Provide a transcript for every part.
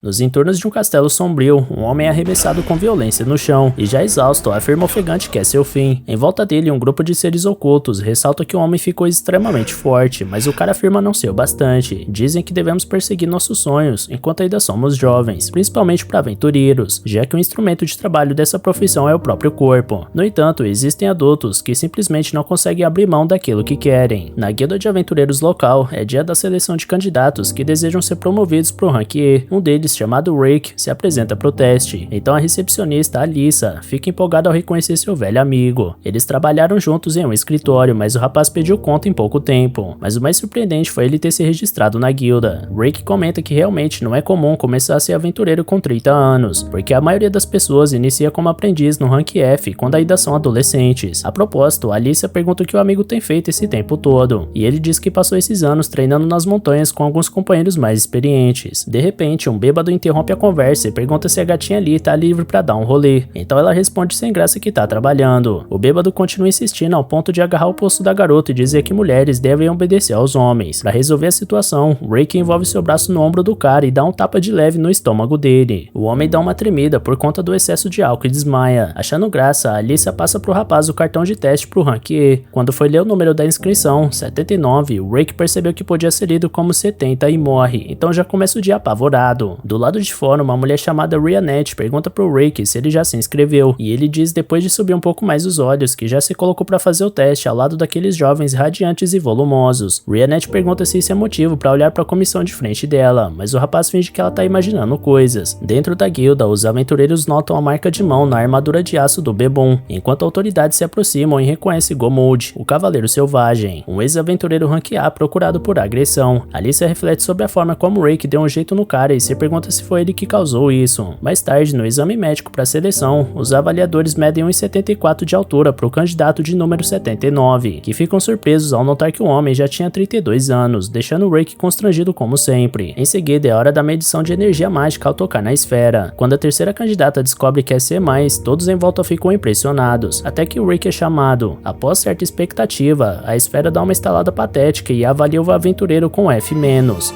Nos entornos de um castelo sombrio, um homem é arremessado com violência no chão e, já exausto, afirma ofegante que é seu fim. Em volta dele, um grupo de seres ocultos ressalta que o homem ficou extremamente forte, mas o cara afirma não ser o bastante. Dizem que devemos perseguir nossos sonhos enquanto ainda somos jovens, principalmente para aventureiros, já que o instrumento de trabalho dessa profissão é o próprio corpo. No entanto, existem adultos que simplesmente não conseguem abrir mão daquilo que querem. Na guilda de aventureiros local, é dia da seleção de candidatos que desejam ser promovidos para o rank E. Um deles, chamado Rick, se apresenta para o teste, então a recepcionista Alyssa fica empolgada ao reconhecer seu velho amigo. Eles trabalharam juntos em um escritório, mas o rapaz pediu conta em pouco tempo. Mas o mais surpreendente foi ele ter se registrado na guilda. Rick comenta que realmente não é comum começar a ser aventureiro com 30 anos, porque a maioria das pessoas inicia como aprendiz no rank F quando ainda são adolescentes. A propósito, Alyssa pergunta o que o amigo tem feito esse tempo todo, e ele diz que passou esses anos treinando nas montanhas com alguns companheiros mais experientes. De repente, um bêbado interrompe a conversa e pergunta se a gatinha ali tá livre pra dar um rolê. Então ela responde sem graça que tá trabalhando. O bêbado continua insistindo ao ponto de agarrar o pulso da garota e dizer que mulheres devem obedecer aos homens. Pra resolver a situação, Rick envolve seu braço no ombro do cara e dá um tapa de leve no estômago dele. O homem dá uma tremida por conta do excesso de álcool e desmaia. Achando graça, a Alyssa passa pro rapaz o cartão de teste pro rank E. Quando foi ler o número da inscrição, 79, o Rick percebeu que podia ser lido como 70 e morre, então já começa o dia apavorado. Do lado de fora, uma mulher chamada Rhianette pergunta pro Rick se ele já se inscreveu, e ele diz, depois de subir um pouco mais os olhos, que já se colocou para fazer o teste ao lado daqueles jovens radiantes e volumosos. Rhianette pergunta se isso é motivo para olhar para a comissão de frente dela, mas o rapaz finge que ela tá imaginando coisas. Dentro da guilda, os aventureiros notam a marca de mão na armadura de aço do Bebum, enquanto autoridades se aproximam e reconhecem Gomold, o cavaleiro selvagem, um ex-aventureiro rank A procurado por agressão. Alyssa reflete sobre a forma como Rick deu um jeito no cara e se pergunta se foi ele que causou isso. Mais tarde, no exame médico para seleção, os avaliadores medem 1,74 de altura para o candidato de número 79, que ficam surpresos ao notar que o homem já tinha 32 anos, deixando Rick constrangido como sempre. Em seguida, é hora da medição de energia mágica ao tocar na esfera. Quando a terceira candidata descobre que é C+, todos em volta ficam impressionados, até que o Rick é chamado. Após certa expectativa, a esfera dá uma estalada patética e avalia o aventureiro com F-,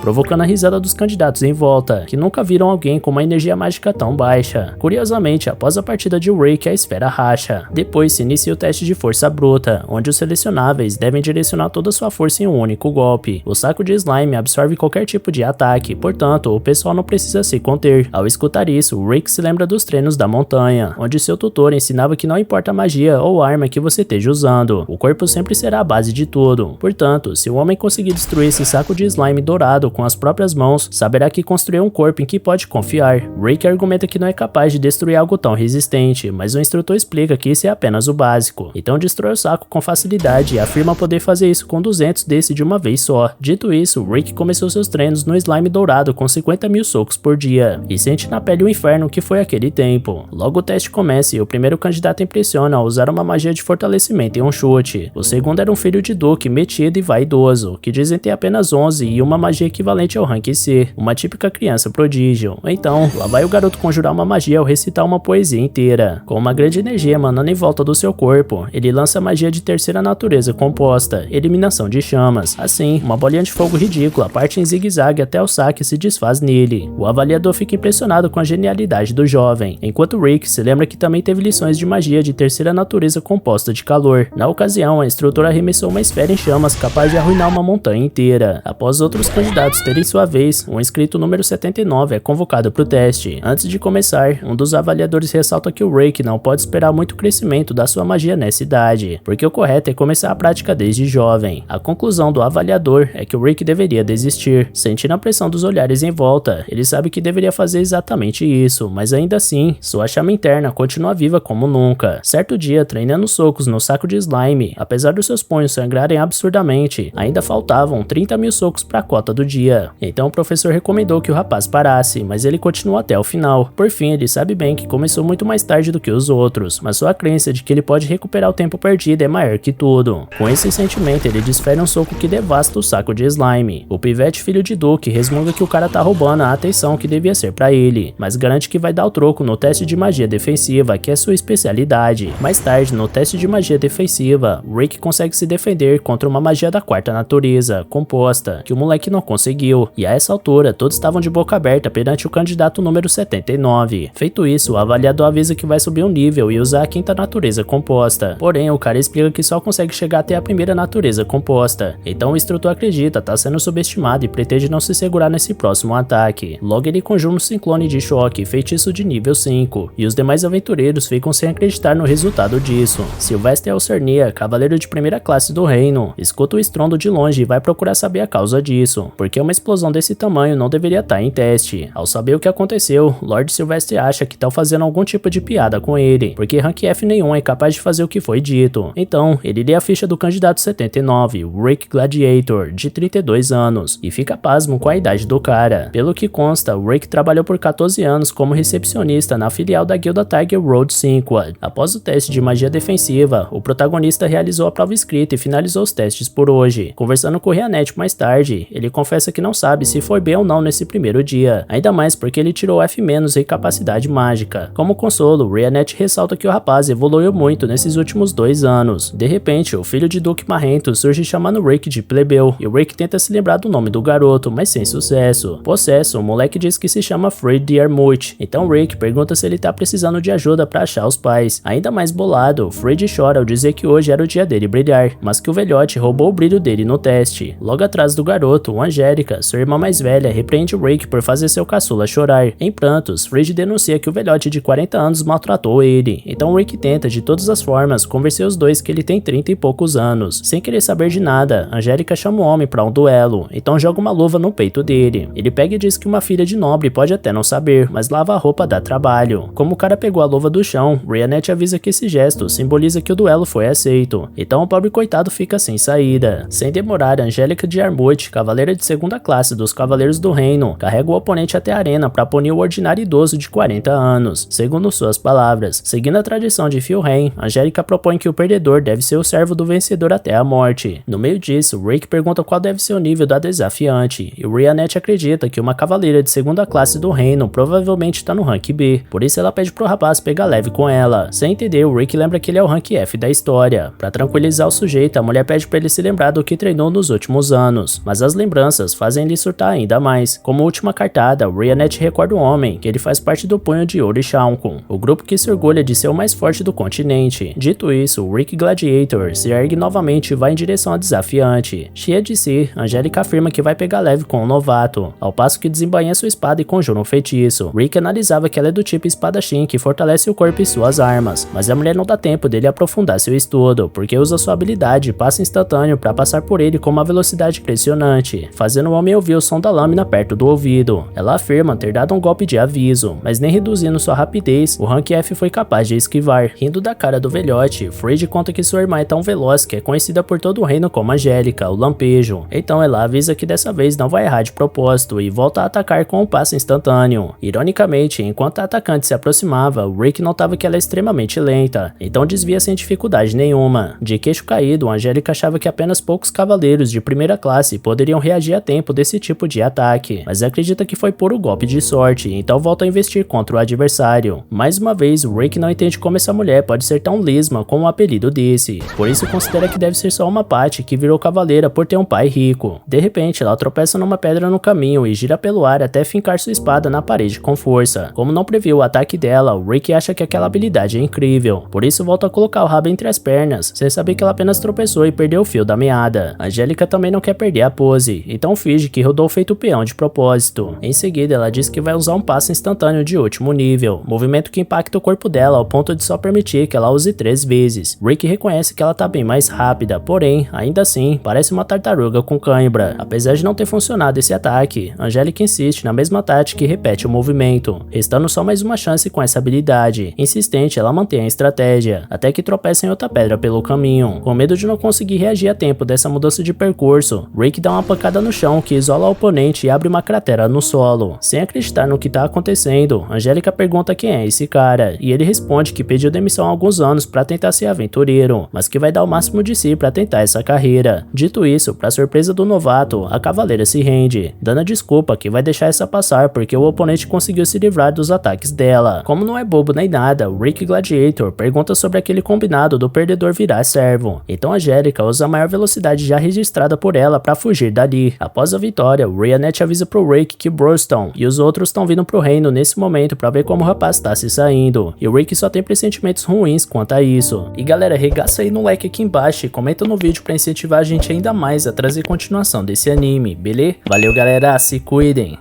provocando a risada dos candidatos em volta, que nunca viram alguém com uma energia mágica tão baixa. Curiosamente, após a partida de Rick, a esfera racha. Depois se inicia o teste de força bruta, onde os selecionáveis devem direcionar toda sua força em um único golpe. O saco de slime absorve qualquer tipo de ataque, portanto, o pessoal não precisa se conter. Ao escutar isso, Rick se lembra dos treinos da montanha, onde seu tutor ensinava que não importa a magia ou arma que você esteja usando, o corpo sempre será a base de tudo. Portanto, se o homem conseguir destruir esse saco de slime dourado com as próprias mãos, saberá que construiu um corpo em que pode confiar. Rick argumenta que não é capaz de destruir algo tão resistente, mas o instrutor explica que isso é apenas o básico. Então destrói o saco com facilidade e afirma poder fazer isso com 200 desse de uma vez só. Dito isso, Rick começou seus treinos no slime dourado com 50.000 socos por dia, e sente na pele o inferno que foi aquele tempo. Logo o teste começa e o primeiro candidato impressiona ao usar uma magia de fortalecimento em um chute. O segundo era um filho de duque metido e vaidoso, que dizem ter apenas 11 e uma magia equivalente ao rank C, uma típica criança prodígio. Então, lá vai o garoto conjurar uma magia ao recitar uma poesia inteira. Com uma grande energia emanando em volta do seu corpo, ele lança a magia de terceira natureza composta, eliminação de chamas. Assim, uma bolinha de fogo ridícula parte em zigue-zague até o saque se desfaz nele. O avaliador fica impressionado com a genialidade do jovem, enquanto Rick se lembra que também teve lições de magia de terceira natureza composta de calor. Na ocasião, a instrutora arremessou uma esfera em chamas capaz de arruinar uma montanha inteira. Após outros candidatos terem sua vez, um inscrito número 79 é convocado para o teste. Antes de começar, um dos avaliadores ressalta que o Rick não pode esperar muito crescimento da sua magia nessa idade, porque o correto é começar a prática desde jovem. A conclusão do avaliador é que o Rick deveria desistir. Sentindo a pressão dos olhares em volta, ele sabe que deveria fazer exatamente isso, mas ainda assim, sua chama interna continua viva como nunca. Certo dia, treinando socos no saco de slime, apesar dos seus punhos sangrarem absurdamente, ainda faltavam 30.000 socos para a cota do dia. Então o professor recomendou que o rapaz parasse, mas ele continuou até o final. Por fim, ele sabe bem que começou muito mais tarde do que os outros, mas sua crença de que ele pode recuperar o tempo perdido é maior que tudo. Com esse sentimento, ele desfere um soco que devasta o saco de slime. O pivete filho de Duke resmunga que o cara tá roubando a atenção que devia ser pra ele, mas garante que vai dar o troco no teste de magia defensiva, que é sua especialidade. Mais tarde, no teste de magia defensiva, Rick consegue se defender contra uma magia da quarta natureza, composta, que o moleque não conseguiu, e a essa altura todos estavam de boca aberta aberta perante o candidato número 79. Feito isso, o avaliador avisa que vai subir um nível e usar a quinta natureza composta. Porém, o cara explica que só consegue chegar até a primeira natureza composta. Então o instrutor acredita estar sendo subestimado e pretende não se segurar nesse próximo ataque. Logo ele conjura um ciclone de choque, feitiço de nível 5, e os demais aventureiros ficam sem acreditar no resultado disso. Sylvester Elcernia, cavaleiro de primeira classe do reino, escuta o estrondo de longe e vai procurar saber a causa disso, porque uma explosão desse tamanho não deveria estar em teste. Ao saber o que aconteceu, Lord Sylvester acha que estão fazendo algum tipo de piada com ele, porque rank F nenhum é capaz de fazer o que foi dito. Então, ele lê a ficha do candidato 79, Rick Gladiator, de 32 anos, e fica pasmo com a idade do cara. Pelo que consta, Rick trabalhou por 14 anos como recepcionista na filial da guilda Tiger Road 5. Após o teste de magia defensiva, o protagonista realizou a prova escrita e finalizou os testes por hoje. Conversando com o Rianet mais tarde, ele confessa que não sabe se foi bem ou não nesse primeiro dia, ainda mais porque ele tirou F- em capacidade mágica. Como consolo, Rianet ressalta que o rapaz evoluiu muito nesses últimos 2 anos. De repente, o filho de Duque Marrento surge chamando Rick de plebeu, e Rick tenta se lembrar do nome do garoto, mas sem sucesso. Possesso, o moleque diz que se chama Fred Diarmuth, então Rick pergunta se ele tá precisando de ajuda pra achar os pais. Ainda mais bolado, Fred chora ao dizer que hoje era o dia dele brilhar, mas que o velhote roubou o brilho dele no teste. Logo atrás do garoto, Angélica, sua irmã mais velha, repreende Rick por fazer seu caçula chorar. Em prantos, Fred denuncia que o velhote de 40 anos maltratou ele, então Rick tenta de todas as formas convencer os dois que ele tem 30 e poucos anos. Sem querer saber de nada, Angélica chama o homem pra um duelo, então joga uma luva no peito dele. Ele pega e diz que uma filha de nobre pode até não saber, mas lavar a roupa dá trabalho. Como o cara pegou a luva do chão, Rianet avisa que esse gesto simboliza que o duelo foi aceito, então o pobre coitado fica sem saída. Sem demorar, Angélica de Armuth, cavaleira de segunda classe dos Cavaleiros do Reino, carrega o oponente até a arena para punir o ordinário idoso de 40 anos, segundo suas palavras. Seguindo a tradição de Filrain, Angélica propõe que o perdedor deve ser o servo do vencedor até a morte. No meio disso, Rick pergunta qual deve ser o nível da desafiante, e Rianet acredita que uma cavaleira de segunda classe do reino provavelmente está no rank B, por isso ela pede pro rapaz pegar leve com ela. Sem entender, o Rick lembra que ele é o rank F da história. Para tranquilizar o sujeito, a mulher pede para ele se lembrar do que treinou nos últimos anos, mas as lembranças fazem ele surtar ainda mais. Como última cartada, Rianet recorda o homem que ele faz parte do Punho de Ouro e Shaunkun, o grupo que se orgulha de ser o mais forte do continente. Dito isso, Rick Gladiator se ergue novamente e vai em direção à desafiante. Cheia de si, Angélica afirma que vai pegar leve com o novato, ao passo que desembainha sua espada e conjura um feitiço. Rick analisava que ela é do tipo espadachim que fortalece o corpo e suas armas, mas a mulher não dá tempo dele aprofundar seu estudo, porque usa sua habilidade e passa instantâneo para passar por ele com uma velocidade impressionante, fazendo o homem ouvir o som da lâmina perto do ouvido. Ela afirma ter dado um golpe de aviso, mas nem reduzindo sua rapidez, o rank F foi capaz de esquivar. Rindo da cara do velhote, Fred conta que sua irmã é tão veloz que é conhecida por todo o reino como Angélica, o Lampejo. Então ela avisa que dessa vez não vai errar de propósito e volta a atacar com um passo instantâneo. Ironicamente, enquanto a atacante se aproximava, Rick notava que ela é extremamente lenta, então desvia sem dificuldade nenhuma. De queixo caído, Angélica achava que apenas poucos cavaleiros de primeira classe poderiam reagir a tempo desse tipo de ataque, mas acredita que foi puro golpe de sorte, então volta a investir contra o adversário. Mais uma vez, Rick não entende como essa mulher pode ser tão lesma com um apelido desse, por isso considera que deve ser só uma Patty que virou cavaleira por ter um pai rico. De repente, ela tropeça numa pedra no caminho e gira pelo ar até fincar sua espada na parede com força. Como não previu o ataque dela, Rick acha que aquela habilidade é incrível, por isso volta a colocar o rabo entre as pernas, sem saber que ela apenas tropeçou e perdeu o fio da meada. Angélica também não quer perder a pose, então finge que rodou feito peão de propósito. Em seguida, ela diz que vai usar um passo instantâneo de último nível, movimento que impacta o corpo dela ao ponto de só permitir que ela use 3 vezes. Rick reconhece que ela tá bem mais rápida, porém, ainda assim, parece uma tartaruga com cãibra. Apesar de não ter funcionado esse ataque, Angélica insiste na mesma tática e repete o movimento, restando só mais uma chance com essa habilidade. Insistente, ela mantém a estratégia, até que tropeça em outra pedra pelo caminho. Com medo de não conseguir reagir a tempo dessa mudança de percurso, Rick dá uma pancada no chão que isola o oponente e abre uma cratera no solo. Sem acreditar no que tá acontecendo, Angélica pergunta quem é esse cara, e ele responde que pediu demissão há alguns anos para tentar ser aventureiro, mas que vai dar o máximo de si para tentar essa carreira. Dito isso, para surpresa do novato, a cavaleira se rende, dando a desculpa que vai deixar essa passar porque o oponente conseguiu se livrar dos ataques dela. Como não é bobo nem nada, Rick Gladiator pergunta sobre aquele combinado do perdedor virar servo, então Angélica usa a maior velocidade já registrada por ela para fugir dali. Após a vitória, Rianet avisa pro Rick que Broston, e os outros estão vindo pro reino nesse momento pra ver como o rapaz tá se saindo. E o Rick só tem pressentimentos ruins quanto a isso. E galera, regaça aí no like aqui embaixo e comenta no vídeo pra incentivar a gente ainda mais a trazer continuação desse anime, beleza? Valeu galera, se cuidem!